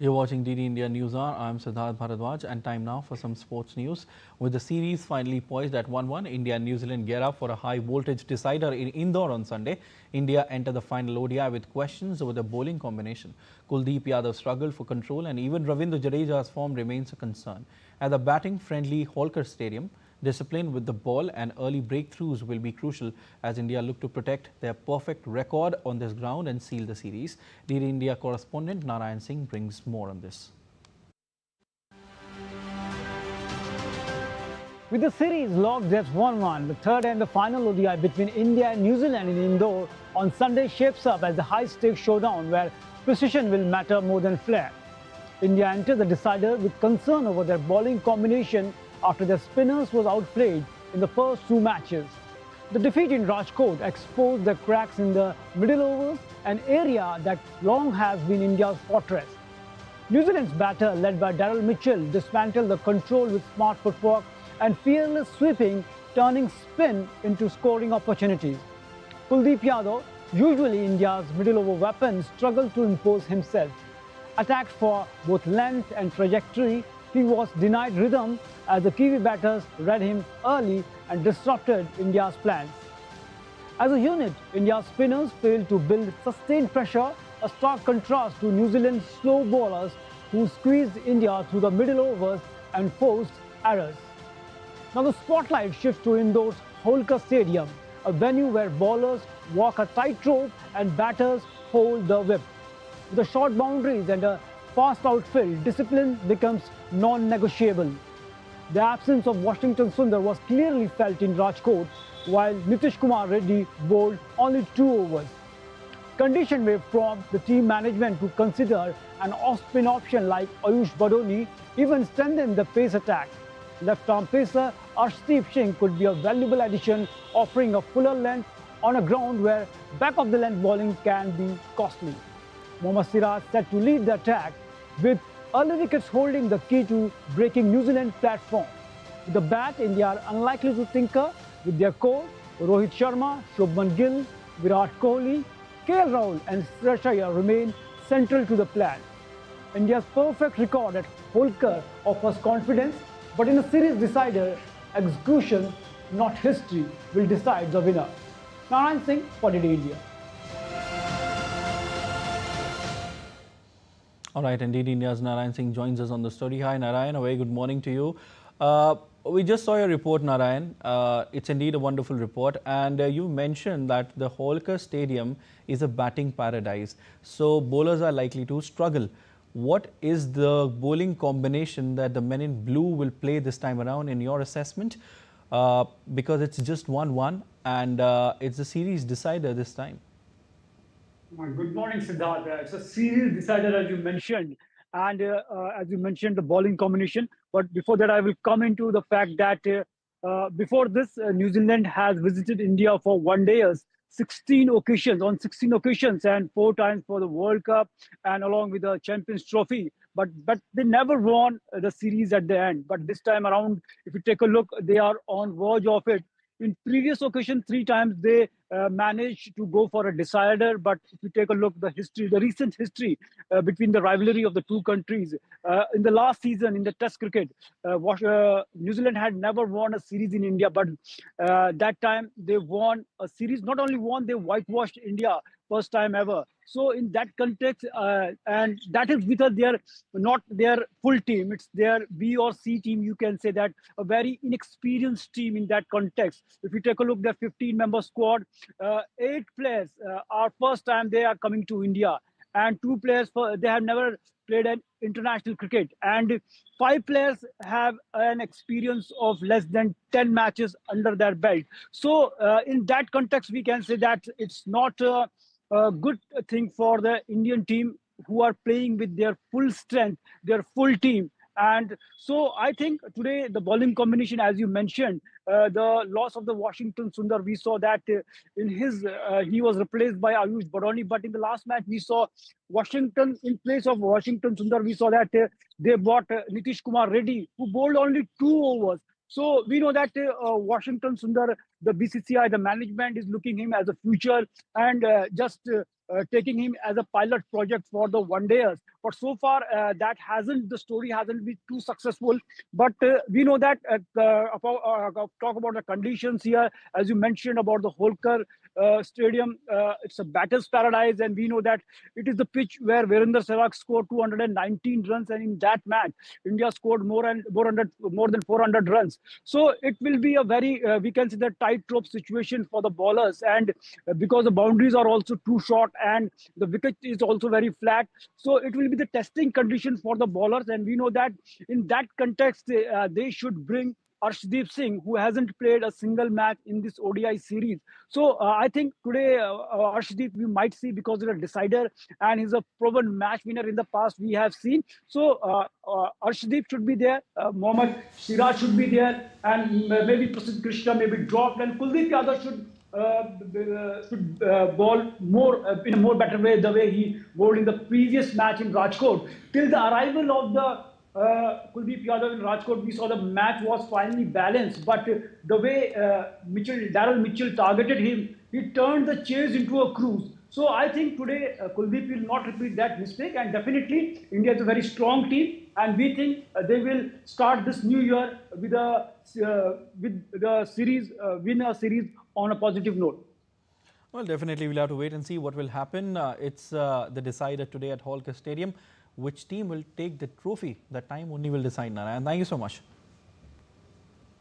You're watching DD India News Hour. I'm Siddharth Bharadwaj, and time now for some sports news. With the series finally poised at 1-1, India and New Zealand gear up for a high-voltage decider in Indore on Sunday. India enter the final ODI with questions over the bowling combination. Kuldeep Yadav struggled for control, and even Ravindra Jadeja's form remains a concern. At the batting-friendly Holkar Stadium, discipline with the ball and early breakthroughs will be crucial as India look to protect their perfect record on this ground and seal the series. DD India correspondent Narayan Singh brings more on this. With the series locked at 1-1, the third and the final ODI between India and New Zealand in Indore on Sunday shapes up as the high-stakes showdown where precision will matter more than flair. India entered the decider with concern over their bowling combination after their spinners was outplayed in the first two matches. The defeat in Rajkot exposed the cracks in the middle overs, an area that long has been India's fortress. New Zealand's batter, led by Daryl Mitchell, dismantled the control with smart footwork and fearless sweeping, turning spin into scoring opportunities. Kuldeep Yadav, usually India's middle over weapon, struggled to impose himself. Attacked for both length and trajectory, he was denied rhythm as the Kiwi batters read him early and disrupted India's plans. As a unit, India's spinners failed to build sustained pressure, a stark contrast to New Zealand's slow bowlers who squeezed India through the middle overs and forced errors. Now the spotlight shifts to Indore's Holkar Stadium, a venue where bowlers walk a tightrope and batters hold the whip. With the short boundaries and a fast outfield, discipline becomes non-negotiable. The absence of Washington Sundar was clearly felt in Rajkot, while Nitish Kumar Reddy bowled only 2 overs. Condition may prompt the team management to consider an off-spin option like Ayush Badoni, even strengthen the pace attack. Left-arm pacer Arshdeep Singh could be a valuable addition, offering a fuller length on a ground where back-of-the-length bowling can be costly. Mohammed Siraj set to lead the attack, with early wickets holding the key to breaking New Zealand platform. With the bat, India are unlikely to with their core. Rohit Sharma, Shubman Gill, Virat Kohli, KL Rahul and Siraj remain central to the plan. India's perfect record at Holkar offers confidence, but in a series decider, execution, not history, will decide the winner. Narayan Singh for DD India. All right, indeed, India's Narayan Singh joins us on the story. Hi, Narayan. A very good morning to you. We just saw your report, Narayan. It's indeed a wonderful report. And you mentioned that the Holkar Stadium is a batting paradise. So bowlers are likely to struggle. What is the bowling combination that the men in blue will play this time around in your assessment? Because it's just 1-1 and it's a series decider this time. Good morning, Siddharth. It's a series decider, as you mentioned, and as you mentioned, the bowling combination. But before that, I will come into the fact that before this, New Zealand has visited India for 1 days, 16 occasions, on 16 occasions, and 4 times for the World Cup and along with the Champions Trophy. But they never won the series at the end. But this time around, if you take a look, they are on verge of it. In previous occasion, 3 times they managed to go for a decider. But if you take a look, the recent history between the rivalry of the two countries, in the last season in the Test cricket, New Zealand had never won a series in India, but that time they won a series. Not only won, they whitewashed India first time ever. So in that context, and that is because they are not their full team, it's their B or C team, you can say that, a very inexperienced team in that context. If you take a look, their 15-member squad, 8 players are first time they are coming to India, and 2 players, they have never played an international cricket, and 5 players have an experience of less than 10 matches under their belt. So in that context, we can say that it's not a good thing for the Indian team, who are playing with their full strength, their full team. And so I think today the bowling combination, as you mentioned, the loss of the Washington Sundar, we saw that in his he was replaced by Ayush Badoni. But in the last match, we saw Washington in place of Washington Sundar. We saw that they bought Nitish Kumar Reddy, who bowled only 2 overs. So we know that Washington Sundar, the BCCI, the management is looking him as a future, and just taking him as a pilot project for the one-dayers. But so far, the story hasn't been too successful. But we know that talk about the conditions here, as you mentioned about the Holkar Stadium, it's a batter's paradise, and we know that it is the pitch where Virender Sehwag scored 219 runs, and in that match, India scored more than 400 runs. So it will be a very, we can say, the tightrope situation for the bowlers, and because the boundaries are also too short and the wicket is also very flat, so it will be the testing conditions for the bowlers, and we know that in that context, they should bring Arshdeep Singh, who hasn't played a single match in this ODI series. So I think today Arshdeep we might see, because he's a decider and he's a proven match winner in the past we have seen. So Arshdeep should be there, Mohammed, Siraj should be there, and maybe Prasidh Krishna may be dropped, and Kuldeep Yadav should bowl more in a more better way, the way he bowled in the previous match in Rajkot. Till the arrival of the Kuldeep Yadav in Rajkot, we saw the match was finally balanced, but the way Daryl Mitchell targeted him, he turned the chase into a cruise. So I think today Kuldeep will not repeat that mistake, and definitely India is a very strong team, and we think they will start this new year with the series, win a series on a positive note. Well, definitely we'll have to wait and see what will happen. It's the decider today at Holkar Stadium. Which team will take the trophy? That time only will decide, Narayan. Thank you so much.